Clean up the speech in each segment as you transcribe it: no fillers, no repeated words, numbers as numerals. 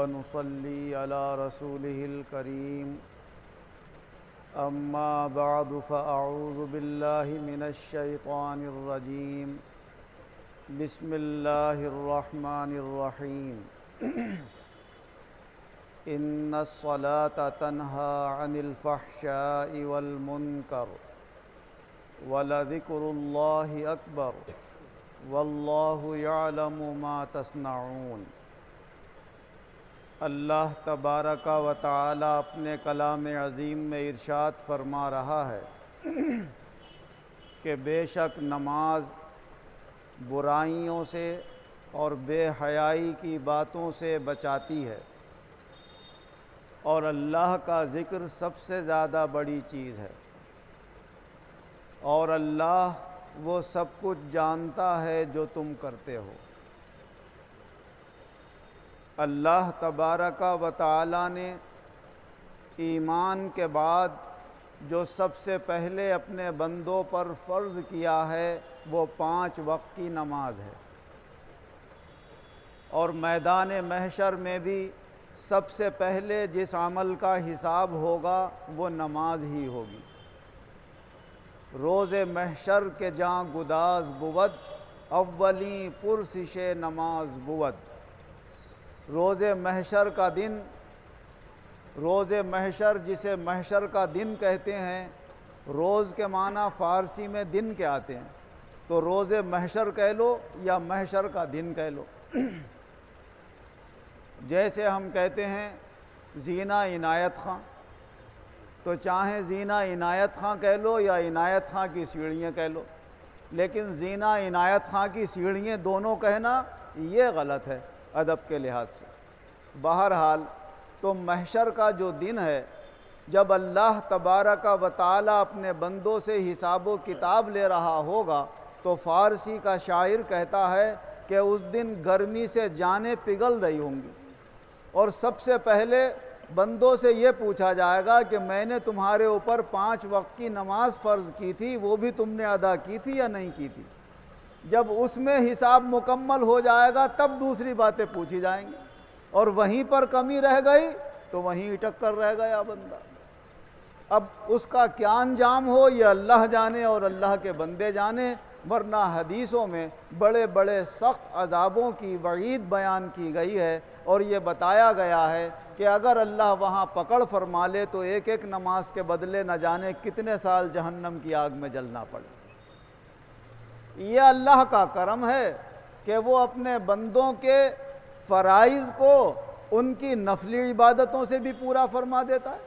ونصلي على رسوله الكريم أما بعد فأعوذ بالله من الشيطان الرجيم بسم الله الرحمن الرحيم إن الصلاة تنهى عن الفحشاء والمنكر ولذكر الله أكبر واللہ یعلم ما تصنعون۔ اللہ تبارک و تعالی اپنے کلام عظیم میں ارشاد فرما رہا ہے کہ بے شک نماز برائیوں سے اور بے حیائی کی باتوں سے بچاتی ہے، اور اللہ کا ذکر سب سے زیادہ بڑی چیز ہے، اور اللہ وہ سب کچھ جانتا ہے جو تم کرتے ہو۔ اللہ تبارک و تعالی نے ایمان کے بعد جو سب سے پہلے اپنے بندوں پر فرض کیا ہے وہ 5 وقت کی نماز ہے، اور میدان محشر میں بھی سب سے پہلے جس عمل کا حساب ہوگا وہ نماز ہی ہوگی۔ روز محشر کے جاں گداز بود اولیں پرسش نماز بود۔ روز محشر کا دن، روز محشر جسے محشر کا دن کہتے ہیں، روز کے معنی فارسی میں دن کے آتے ہیں، تو روز محشر کہہ لو یا محشر کا دن کہہ لو۔ جیسے ہم کہتے ہیں زینہ عنایت خاں، تو چاہیں زینہ عنایت خاں کہہ لو یا عنایت خاں کی سیڑھیاں کہہ لو، لیکن زینہ عنایت خاں کی سیڑھیاں دونوں کہنا یہ غلط ہے ادب کے لحاظ سے۔ بہرحال تو محشر کا جو دن ہے، جب اللہ تبارک و تعالی اپنے بندوں سے حساب و کتاب لے رہا ہوگا، تو فارسی کا شاعر کہتا ہے کہ اس دن گرمی سے جانیں پگھل رہی ہوں گی، اور سب سے پہلے بندوں سے یہ پوچھا جائے گا کہ میں نے تمہارے اوپر 5 وقت کی نماز فرض کی تھی، وہ بھی تم نے ادا کی تھی یا نہیں کی تھی؟ جب اس میں حساب مکمل ہو جائے گا تب دوسری باتیں پوچھی جائیں گی، اور وہیں پر کمی رہ گئی تو وہیں اٹک کر رہ گیا بندہ۔ اب اس کا کیا انجام ہو یہ اللہ جانے اور اللہ کے بندے جانے، ورنہ حدیثوں میں بڑے بڑے سخت عذابوں کی وعید بیان کی گئی ہے، اور یہ بتایا گیا ہے کہ اگر اللہ وہاں پکڑ فرما لے تو ایک ایک نماز کے بدلے نہ جانے کتنے سال جہنم کی آگ میں جلنا پڑے۔ یہ اللہ کا کرم ہے کہ وہ اپنے بندوں کے فرائض کو ان کی نفلی عبادتوں سے بھی پورا فرما دیتا ہے۔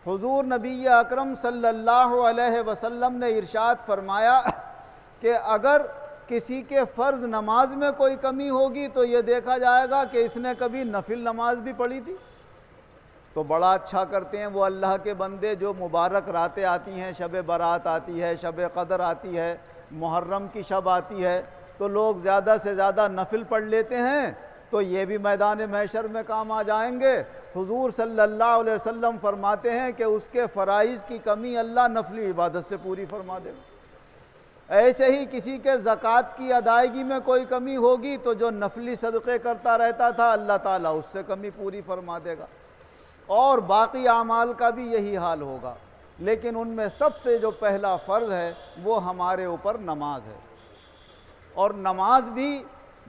حضور نبی اکرم صلی اللہ علیہ وسلم نے ارشاد فرمایا کہ اگر کسی کے فرض نماز میں کوئی کمی ہوگی تو یہ دیکھا جائے گا کہ اس نے کبھی نفل نماز بھی پڑھی تھی۔ تو بڑا اچھا کرتے ہیں وہ اللہ کے بندے جو مبارک راتیں آتی ہیں، شب برات آتی ہے، شب قدر آتی ہے، محرم کی شب آتی ہے، تو لوگ زیادہ سے زیادہ نفل پڑھ لیتے ہیں، تو یہ بھی میدان محشر میں کام آ جائیں گے۔ حضور صلی اللہ علیہ وسلم فرماتے ہیں کہ اس کے فرائض کی کمی اللہ نفلی عبادت سے پوری فرما دے گا۔ ایسے ہی کسی کے زکوٰۃ کی ادائیگی میں کوئی کمی ہوگی تو جو نفلی صدقے کرتا رہتا تھا اللہ تعالیٰ اس سے کمی پوری فرما دے گا، اور باقی اعمال کا بھی یہی حال ہوگا۔ لیکن ان میں سب سے جو پہلا فرض ہے وہ ہمارے اوپر نماز ہے، اور نماز بھی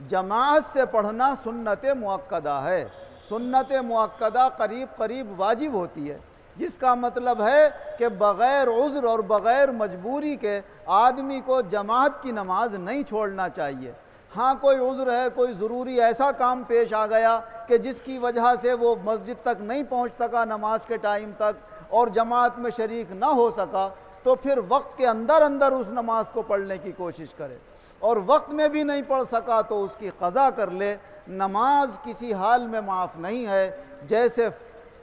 جماعت سے پڑھنا سنت مؤکدہ ہے۔ سنت مؤکدہ قریب قریب واجب ہوتی ہے، جس کا مطلب ہے کہ بغیر عذر اور بغیر مجبوری کے آدمی کو جماعت کی نماز نہیں چھوڑنا چاہیے۔ ہاں کوئی عذر ہے، کوئی ضروری ایسا کام پیش آ گیا کہ جس کی وجہ سے وہ مسجد تک نہیں پہنچ سکا نماز کے ٹائم تک اور جماعت میں شریک نہ ہو سکا، تو پھر وقت کے اندر اندر اس نماز کو پڑھنے کی کوشش کرے، اور وقت میں بھی نہیں پڑھ سکا تو اس کی قضا کر لے۔ نماز کسی حال میں معاف نہیں ہے، جیسے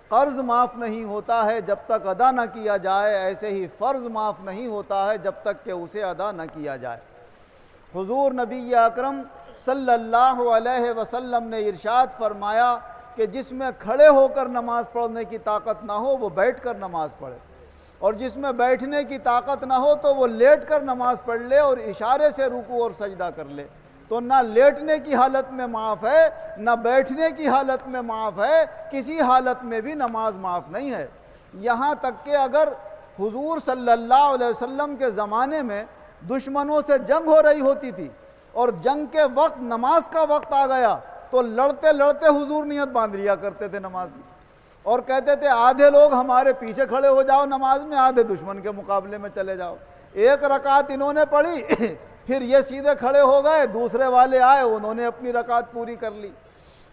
قرض معاف نہیں ہوتا ہے جب تک ادا نہ کیا جائے، ایسے ہی فرض معاف نہیں ہوتا ہے جب تک کہ اسے ادا نہ کیا جائے۔ حضور نبی اکرم صلی اللہ علیہ وسلم نے ارشاد فرمایا کہ جس میں کھڑے ہو کر نماز پڑھنے کی طاقت نہ ہو وہ بیٹھ کر نماز پڑھے، اور جس میں بیٹھنے کی طاقت نہ ہو تو وہ لیٹ کر نماز پڑھ لے اور اشارے سے رکوع اور سجدہ کر لے۔ تو نہ لیٹنے کی حالت میں معاف ہے، نہ بیٹھنے کی حالت میں معاف ہے، کسی حالت میں بھی نماز معاف نہیں ہے۔ یہاں تک کہ اگر حضور صلی اللہ علیہ وسلم کے زمانے میں دشمنوں سے جنگ ہو رہی ہوتی تھی اور جنگ کے وقت نماز کا وقت آ گیا تو لڑتے لڑتے حضور نیت باندھ لیا کرتے تھے نماز کی، اور کہتے تھے آدھے لوگ ہمارے پیچھے کھڑے ہو جاؤ نماز میں، آدھے دشمن کے مقابلے میں چلے جاؤ۔ ایک رکعت انہوں نے پڑھی پھر یہ سیدھے کھڑے ہو گئے، دوسرے والے آئے انہوں نے اپنی رکعت پوری کر لی،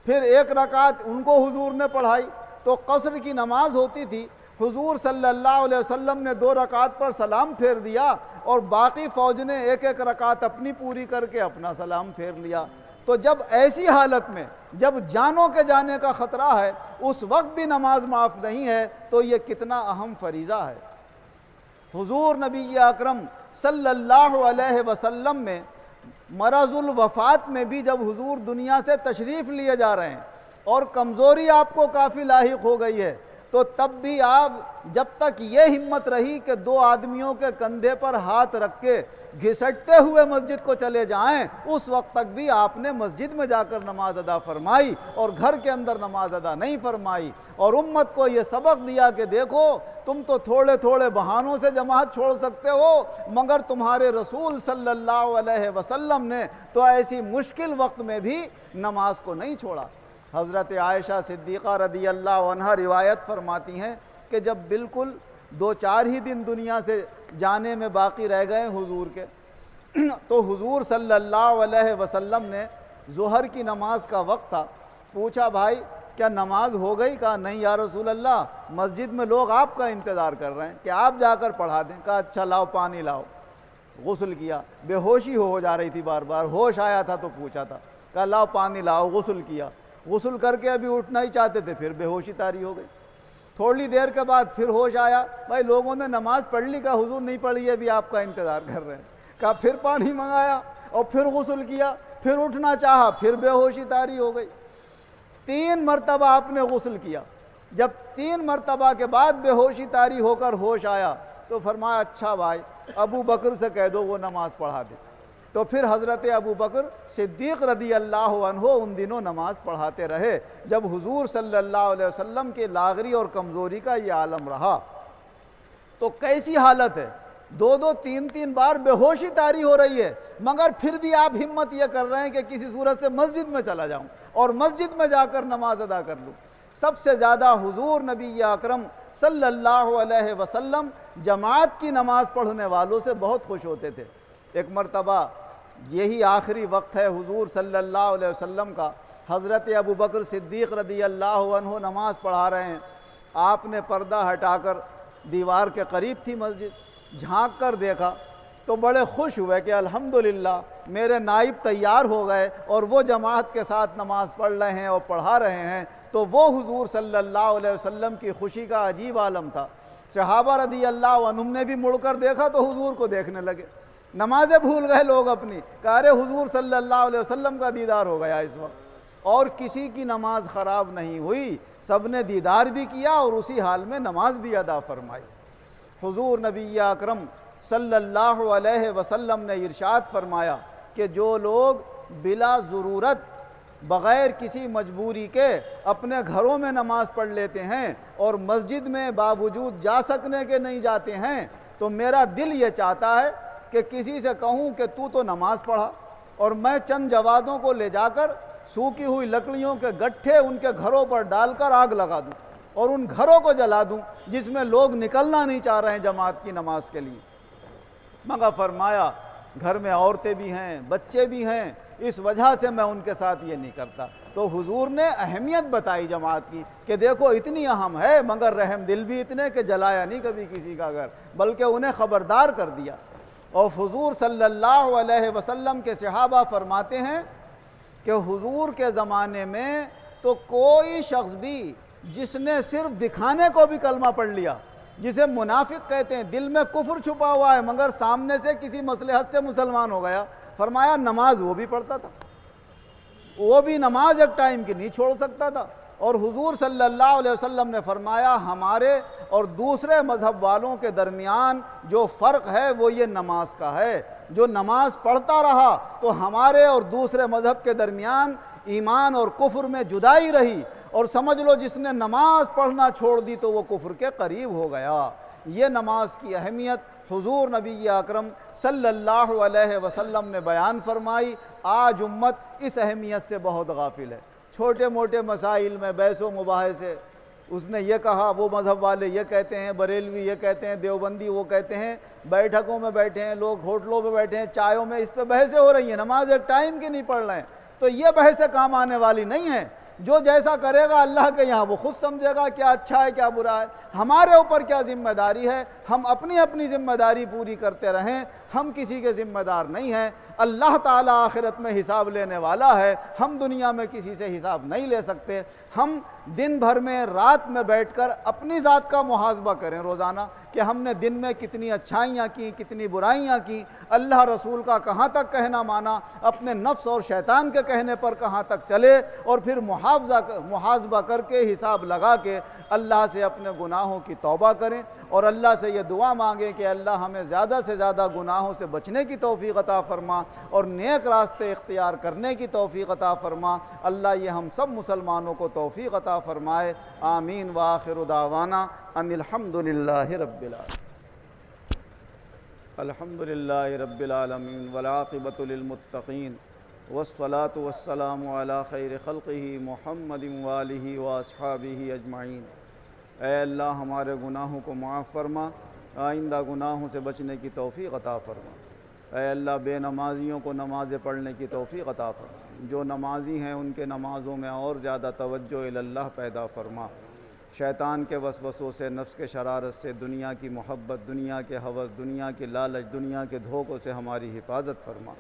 پھر ایک رکعت ان کو حضور نے پڑھائی۔ تو قصر کی نماز ہوتی تھی، حضور صلی اللہ علیہ وسلم نے 2 رکعت پر سلام پھیر دیا اور باقی فوج نے ایک ایک رکعت اپنی پوری کر کے اپنا سلام پھیر لیا۔ تو جب ایسی حالت میں جب جانوں کے جانے کا خطرہ ہے اس وقت بھی نماز معاف نہیں ہے تو یہ کتنا اہم فریضہ ہے۔ حضور نبی اکرم صلی اللہ علیہ وسلم میں مرض الوفات میں بھی جب حضور دنیا سے تشریف لیے جا رہے ہیں اور کمزوری آپ کو کافی لاحق ہو گئی ہے، تو تب بھی آپ جب تک یہ ہمت رہی کہ 2 آدمیوں کے کندھے پر ہاتھ رکھ کے گھسٹتے ہوئے مسجد کو چلے جائیں، اس وقت تک بھی آپ نے مسجد میں جا کر نماز ادا فرمائی اور گھر کے اندر نماز ادا نہیں فرمائی، اور امت کو یہ سبق دیا کہ دیکھو تم تو تھوڑے تھوڑے بہانوں سے جماعت چھوڑ سکتے ہو، مگر تمہارے رسول صلی اللہ علیہ وسلم نے تو ایسی مشکل وقت میں بھی نماز کو نہیں چھوڑا۔ حضرت عائشہ صدیقہ رضی اللہ عنہ روایت فرماتی ہیں کہ جب بالکل 2-4 ہی دن دنیا سے جانے میں باقی رہ گئے حضور کے، تو حضور صلی اللہ علیہ وسلم نے ظہر کی نماز کا وقت تھا، پوچھا بھائی کیا نماز ہو گئی؟ کہا نہیں یا رسول اللہ، مسجد میں لوگ آپ کا انتظار کر رہے ہیں کہ آپ جا کر پڑھا دیں۔ کہا اچھا لاؤ پانی لاؤ۔ غسل کیا، بے ہوشی ہو جا رہی تھی، بار بار ہوش آیا تھا تو پوچھا تھا، کہا لاؤ پانی لاؤ۔ غسل کیا، غسل کر کے ابھی اٹھنا ہی چاہتے تھے، پھر بے ہوشی طاری ہو گئی۔ تھوڑی دیر کے بعد پھر ہوش آیا، بھائی لوگوں نے نماز پڑھ لی؟ کہا حضور نہیں پڑھی، ابھی آپ کا انتظار کر رہے ہیں۔ کہا پھر پانی منگایا اور پھر غسل کیا، پھر اٹھنا چاہا، پھر بے ہوشی طاری ہو گئی۔ 3 مرتبہ آپ نے غسل کیا، جب 3 مرتبہ کے بعد بے ہوشی طاری ہو کر ہوش آیا تو فرمایا اچھا بھائی ابو بکر سے کہہ دو وہ نماز پڑھا دے۔ تو پھر حضرت ابو بکر صدیق رضی اللہ عنہ ان دنوں نماز پڑھاتے رہے جب حضور صلی اللہ علیہ وسلم کے لاغری اور کمزوری کا یہ عالم رہا۔ تو کیسی حالت ہے، 2-2 3-3 بار بے ہوشی طاری ہو رہی ہے، مگر پھر بھی آپ ہمت یہ کر رہے ہیں کہ کسی صورت سے مسجد میں چلا جاؤں اور مسجد میں جا کر نماز ادا کر لوں۔ سب سے زیادہ حضور نبی اکرم صلی اللہ علیہ وسلم جماعت کی نماز پڑھنے والوں سے بہت خوش ہوتے تھے۔ ایک مرتبہ یہی آخری وقت ہے حضور صلی اللہ علیہ وسلم کا، حضرت ابو بکر صدیق رضی اللہ عنہ نماز پڑھا رہے ہیں، آپ نے پردہ ہٹا کر دیوار کے قریب تھی مسجد، جھانک کر دیکھا تو بڑے خوش ہوئے کہ الحمدللہ میرے نائب تیار ہو گئے اور وہ جماعت کے ساتھ نماز پڑھ رہے ہیں اور پڑھا رہے ہیں۔ تو وہ حضور صلی اللہ علیہ وسلم کی خوشی کا عجیب عالم تھا۔ صحابہ رضی اللہ عنہم نے بھی مڑ کر دیکھا تو حضور کو دیکھنے لگے، نمازیں بھول گئے لوگ اپنی، کہا رہے حضور صلی اللہ علیہ وسلم کا دیدار ہو گیا اس وقت، اور کسی کی نماز خراب نہیں ہوئی، سب نے دیدار بھی کیا اور اسی حال میں نماز بھی ادا فرمائی۔ حضور نبی اکرم صلی اللہ علیہ وسلم نے ارشاد فرمایا کہ جو لوگ بلا ضرورت بغیر کسی مجبوری کے اپنے گھروں میں نماز پڑھ لیتے ہیں اور مسجد میں باوجود جا سکنے کے نہیں جاتے ہیں، تو میرا دل یہ چاہتا ہے کہ کسی سے کہوں کہ تو نماز پڑھا اور میں چند جوادوں کو لے جا کر سوکھی ہوئی لکڑیوں کے گٹھے ان کے گھروں پر ڈال کر آگ لگا دوں اور ان گھروں کو جلا دوں جس میں لوگ نکلنا نہیں چاہ رہے ہیں جماعت کی نماز کے لیے۔ مگر فرمایا گھر میں عورتیں بھی ہیں، بچے بھی ہیں، اس وجہ سے میں ان کے ساتھ یہ نہیں کرتا۔ تو حضور نے اہمیت بتائی جماعت کی کہ دیکھو اتنی اہم ہے، مگر رحم دل بھی اتنے کہ جلایا نہیں کبھی کسی کا گھر، بلکہ انہیں خبردار کر دیا۔ اور حضور صلی اللہ علیہ وسلم کے صحابہ فرماتے ہیں کہ حضور کے زمانے میں تو کوئی شخص بھی جس نے صرف دکھانے کو بھی کلمہ پڑھ لیا، جسے منافق کہتے ہیں، دل میں کفر چھپا ہوا ہے مگر سامنے سے کسی مصلحت سے مسلمان ہو گیا، فرمایا نماز وہ بھی پڑھتا تھا، وہ بھی نماز ایک ٹائم کی نہیں چھوڑ سکتا تھا۔ اور حضور صلی اللہ علیہ وسلم نے فرمایا ہمارے اور دوسرے مذہب والوں کے درمیان جو فرق ہے وہ یہ نماز کا ہے، جو نماز پڑھتا رہا تو ہمارے اور دوسرے مذہب کے درمیان ایمان اور کفر میں جدائی رہی، اور سمجھ لو جس نے نماز پڑھنا چھوڑ دی تو وہ کفر کے قریب ہو گیا۔ یہ نماز کی اہمیت حضور نبی اکرم صلی اللہ علیہ وسلم نے بیان فرمائی۔ آج امت اس اہمیت سے بہت غافل ہے، چھوٹے موٹے مسائل میں بحث و مباحثے، اس نے یہ کہا، وہ مذہب والے یہ کہتے ہیں، بریلوی یہ کہتے ہیں، دیوبندی وہ کہتے ہیں، بیٹھکوں میں بیٹھے ہیں لوگ، ہوٹلوں میں بیٹھے ہیں، چائےوں میں، اس پہ بحثیں ہو رہی ہیں، نماز ایک ٹائم کی نہیں پڑھ رہے ہیں۔ تو یہ بحثیں کام آنے والی نہیں ہیں۔ جو جیسا کرے گا اللہ کے یہاں وہ خود سمجھے گا کیا اچھا ہے کیا برا ہے۔ ہمارے اوپر کیا ذمہ داری ہے، ہم اپنی اپنی ذمہ داری پوری کرتے رہیں، ہم کسی کے ذمہ دار نہیں ہیں۔ اللہ تعالیٰ آخرت میں حساب لینے والا ہے، ہم دنیا میں کسی سے حساب نہیں لے سکتے۔ ہم دن بھر میں رات میں بیٹھ کر اپنی ذات کا محاسبہ کریں روزانہ کہ ہم نے دن میں کتنی اچھائیاں کی، کتنی برائیاں کی، اللہ رسول کا کہاں تک کہنا مانا، اپنے نفس اور شیطان کے کہنے پر کہاں تک چلے، اور پھر محاسبہ کر کے حساب لگا کے اللہ سے اپنے گناہوں کی توبہ کریں، اور اللہ سے یہ دعا مانگیں کہ اللہ ہمیں زیادہ سے زیادہ گناہوں سے بچنے کی توفیق عطا فرما اور نیک راستے اختیار کرنے کی توفیق عطا فرما۔ اللہ یہ ہم سب مسلمانوں کو توفیق عطا فرمائے۔ آمین وآخر دعوانا ان الحمدللہ رب العالمین۔ الحمدللہ رب العالمین والعاقبۃ للمتقین والصلاة والسلام علی خیر خلقہ محمد وآلہ واصحابہ اجمعین۔ اے اللہ ہمارے گناہوں کو معاف فرما، آئندہ گناہوں سے بچنے کی توفیق عطا فرما۔ اے اللہ بے نمازیوں کو نمازیں پڑھنے کی توفیق عطا فرما، جو نمازی ہیں ان کے نمازوں میں اور زیادہ توجہ اللہ پیدا فرما۔ شیطان کے وسوسوں سے، نفس کے شرارت سے، دنیا کی محبت، دنیا کے ہوس، دنیا کے لالچ، دنیا کے دھوکوں سے ہماری حفاظت فرما۔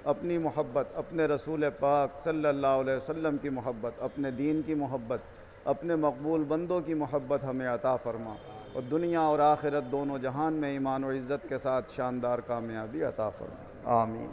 اپنی محبت، اپنے رسول پاک صلی اللہ علیہ وسلم کی محبت، اپنے دین کی محبت، اپنے مقبول بندوں کی محبت ہمیں عطا فرما، اور دنیا اور آخرت دونوں جہان میں ایمان و عزت کے ساتھ شاندار کامیابی عطا فرما۔ آمین۔